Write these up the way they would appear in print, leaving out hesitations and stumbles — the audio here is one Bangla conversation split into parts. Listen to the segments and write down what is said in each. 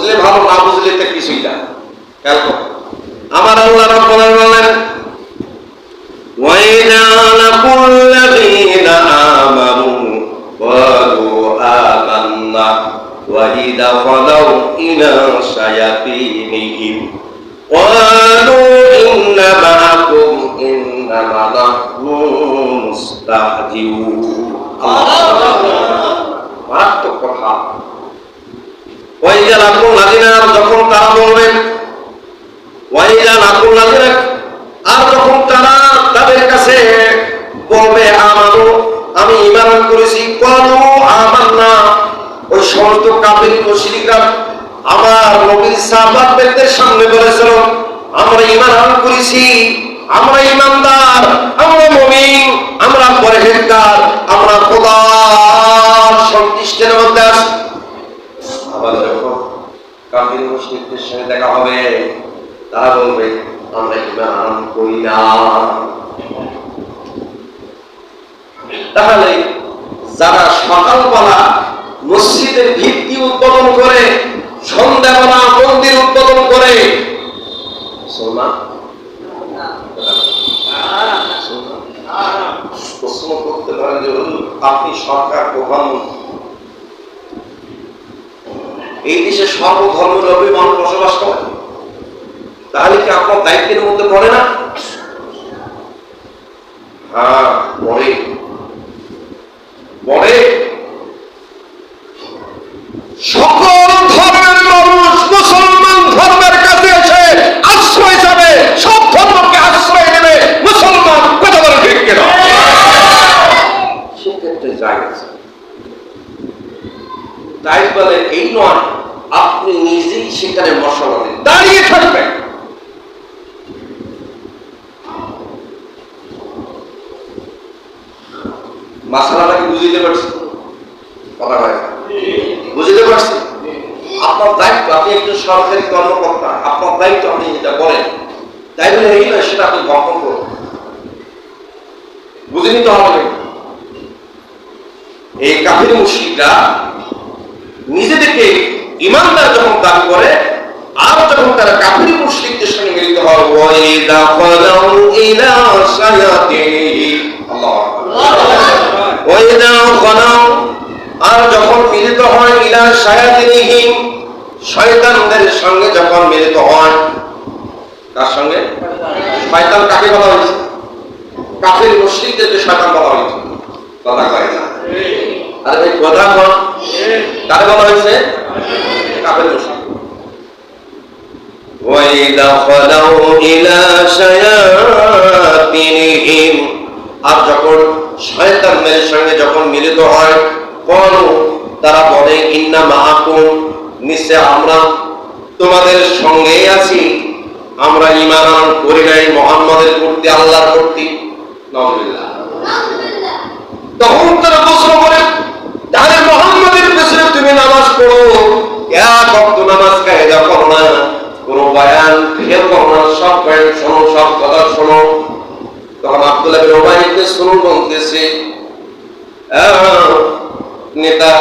বুঝলে ভালো, না বুঝলে তো কিছুই না। আমার আল্লাহ রাব্বুল আলামিন বলেন, وَإِذَا لَقُوا الَّذِينَ آمَنُوا قَالُوا آمَنَّا وَإِذَا خَلَوْا إِلَى شَيَاطِينِهِمْ قَالُوا إِنَّا مَعَكُمْ إِنَّمَا نَحْنُ مُسْتَهْزِئُونَ। মারাত্মক কথা। وَإِذَا لَقُوا الَّذِينَ, যখন তারা বলবেন, وَإِذَا لَقُوا الَّذِينَ, আর যখন তারা তাদের কাছে বলবে আমানু, আমি ঈমান করেছি, ক্বালু আমান্না, ওই সমস্ত কাফির মুশরিকরা আমার নবীর সাহাবাদের সামনে বলেছিল আমরা ঈমান করেছি, আমরা ঈমানদার, আমরা মুমিন, আমরা পরহেজগার, আমরা খোদার সন্তুষ্টির মধ্যে আছি। আবার যখন কাফির মুশরিকদের সঙ্গে দেখা হবে তারা বলবে আমরা ঈমান করি না। তাহলে যারা সকালবেলা মসজিদের ভিত্তি উদ্বোধন করে, সন্ধ্যাবেলা মন্দির উদ্বোধন করে, প্রশ্ন করতে পারেন যে আপনি সরকার প্রধানমন্ত্রী, এই দেশে সর্বধর্মের মানুষ বসবাস করে, তাহলে কি আপনার দায়িত্বের মধ্যে পড়ে না? হ্যাঁ, পড়ে পড়ে। সকল ধর্মের মানুষ মুসলমান ধর্মের কাছে এসে আশ্রয় যাবে, সব ধর্মকে আশ্রয় দেবে মুসলমান। কথা বলে ঠিক কিনা? সেক্ষেত্রে জায়েজ। তাই বলে এই নয় আপনি নিজেই সেখানে মশলা দিন, দাঁড়িয়ে থাকবেন। মাসালাটাকে বুঝতে পারছি? কথা বলে বুঝতে পারছি? আপনার দায়িত্ব, আপনি একজন সরকারি কর্মকর্তা, আপনার দায়িত্ব আপনি যেটা করেন, তাই বলে এই নয় সেটা আপনি ভক্ষণ করুন, বুঝে নিতে হবে। এই কাফির মুশরিকরা নিজেদেরকে ঈমানদার যখন দাবি করে, আর যখন তারা কাফির মুশরিকদের সঙ্গে মিলিত হয়, ওয়াইদা ফালাউ ইলা শায়াতিনিহিম, আল্লাহু আকবার, ওয়াইদা ফালাউ, আর যখন মিলিত হয়, ইলা শায়াতিনিহিম, শয়তানদের সঙ্গে যখন মিলিত হয়। কার সঙ্গে? শয়তান কাকে বলা হয়েছে? কাফির মুশরিকদেরকে শয়তান বলা হয়েছে। কথা কয় না? আরে ভাই কথা কন, কাকে বলা হয়েছে? কাফির মুশরিক। ওয়াইদা ফালাউ ইলা শায়াতিনিহিম, আর যখন শয়তানদের সঙ্গে যখন মিলিত হয়, ক্বালু, তারা বলে ইন্না মাআকুম, নিশ্চয় আমরা তোমাদের সঙ্গেই আছি, আমরা ঈমান করি নাই মুহাম্মাদের প্রতি, আল্লাহর প্রতি। নাউযুবিল্লাহ। তখন তারা প্রশ্ন করে, তাহলে মুহাম্মাদের পেছনে তুমি নামাজ পড়ো, এক ওয়াক্ত নামাজ কায়েদা করো না, কোন বয়ান ফেল করো না, সব বয়ান শোনো, সব কথা শোনো। তখন আব্দুল্লাহ বিন উবাই ইবনে সুলুল বলতেছে, নেতা,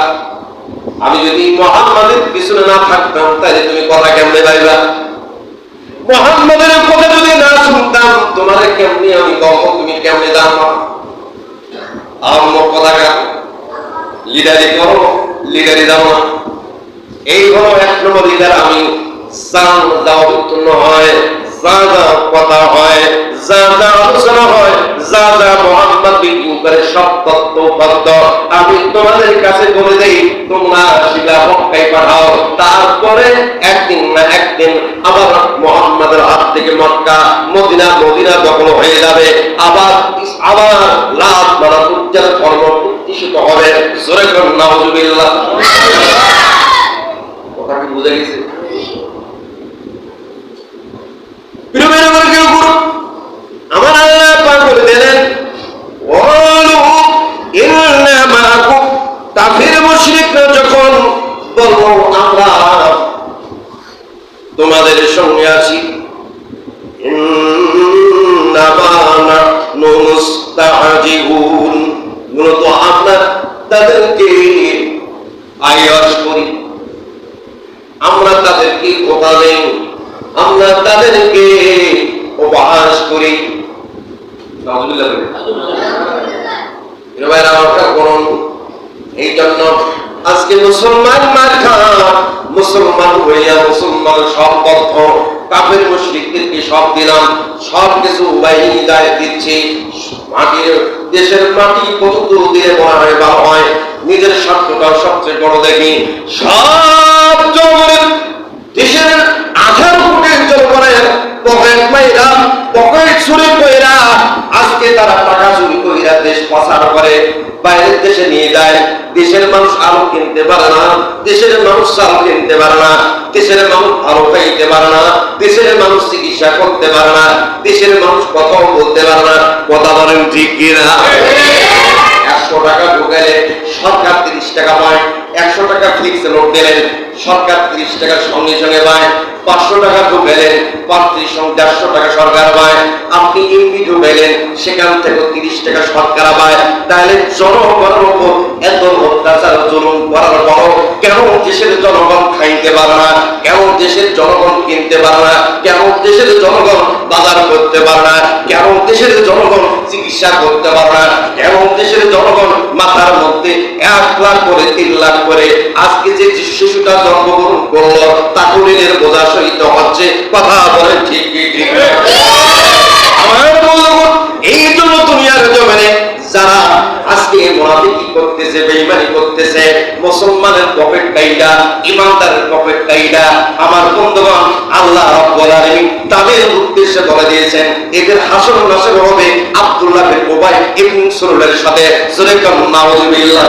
আমি যদি মুহাম্মাদের পিছনে না থাকতাম তাহলে তুমি কথা কেমনে পাইবা? মুহাম্মাদের কথা যদি না শুনতাম তোমারে কেমনে আমি কখন, তুমি কেমনে জানবা? আম্ম কথাটা লিডারি করো, লিডারি দাও না। এই হলো এক নম্বর লিডার। আমি যা যা উত্তন্ন হয়, যা যা কথা হয়, যা যা আলোচনা হয়, যা যা মুহাম্মদ বিক্রি করে সব তত্ত্ব পদ্ম আমি তোমাদের কাছে বলে দেই, তোমরা সেটা মক্কায় পাঠাও। তারপরে একদিন না একদিন আবার মুহাম্মাদের হাত থেকে মক্কা, মদিনা, মদিনা দখল হয়ে যাবে, আবার লাত মারা উজ্জ্বল কর্ম প্রতিষ্ঠিত হবে। জোরে করুন নাউযুবিল্লাহ। কথা কি বুঝে গেছে? আমার আল্লাহ পাক বলে দিলেন, ওয়ালু ইন্না মাআকুম, কাফির মুশরিকরা যখন বলবো আমরা তোমাদের সঙ্গে আছি, ইন্নামা নাহনু মুস্তাহজিউন, মূলত আমরা তাদেরকে আয়াস করি, আমরা তাদেরকে কথা দেই, আমরা তাদেরকে উপহাস করি। নাউজুবিল্লাহ বলি। এবার আমরা করুন, এই জন্য আজকে মুসলমান মার্কা, মুসলমান হইয়া মুসলমান সব পথ কাফের মুশরিকদেরকে সব দিলাম, সব কিছু বাইরে দায় দিচ্ছি। মাটির দেশের মাটি কত দিয়ে মনে হয় ভালো হয়, নিজের স্বার্থটাও সবচেয়ে বড় দেখি। সব জমির দেশের 18 কোটি জনগণের পকেট মাইরা, পকেট চুরি কইরা আজকে তারা টাকা চুরি কইরা দেশ পাচার করে বাইরের দেশে নিয়ে যায়। দেশের মানুষ আলু কিনতে পারে না, দেশের মানুষ চাল কিনতে পারে না, দেশের মানুষ আলু খাইতে পারে না, দেশের মানুষ চিকিৎসা করতে পারে না, দেশের মানুষ কথাও বলতে পারে না। কথা বলেন ঠিক কিনা? 100 টাকা ঢুকাইলে সরকার 30 টাকা পায়, 100 টাকা ফিক্সড নোট দিলেন সরকার 30 টাকা সঙ্গে সঙ্গে পায়, 500 টাকা ঢুকাইলেন 150 টাকা সরকার পায়, আপনি এমপি ঢুকাইলেন সেখান থেকে 30 টাকা সরকার পায়। তাহলে জনগণের উপর এত অত্যাচার জুলুম করার পরও কেন দেশের জনগণ খাইতে পারে না? কেন দেশের জনগণ কিনতে পারে না? কেন দেশের জনগণ বাজার করতে পারে না? কেন দেশের জনগণ চিকিৎসা করতে পারে না? কেন দেশের জনগণ মাথার মধ্যে 1 লাখ করে 3 লাখ করে আজকে যে শিশুটা জন্মগ্রহণ করলো তা কুড়িনের বোঝা সহিত হচ্ছে? কথা বলেন ঠিক ঠিক। আমার বন্ধুগণ, এই জন্য দুনিয়ার জমিনে যারা আজকে মুনাফিকি করতেছে, বেঈমানি করতেছে, মুসলমানের পকেট কাইটা, ইমানদারের পকেট কাইটা, আমার বন্ধুগণ আল্লাহ রাব্বুল আলামিন তাদের উদ্দেশ্যে বলে দিয়েছেন এদের হাসর নাসর হবে আব্দুল্লাহ বিন উবাই ইবনে সালুলের সাথে। সুরে কাম নাউজুবিল্লাহ।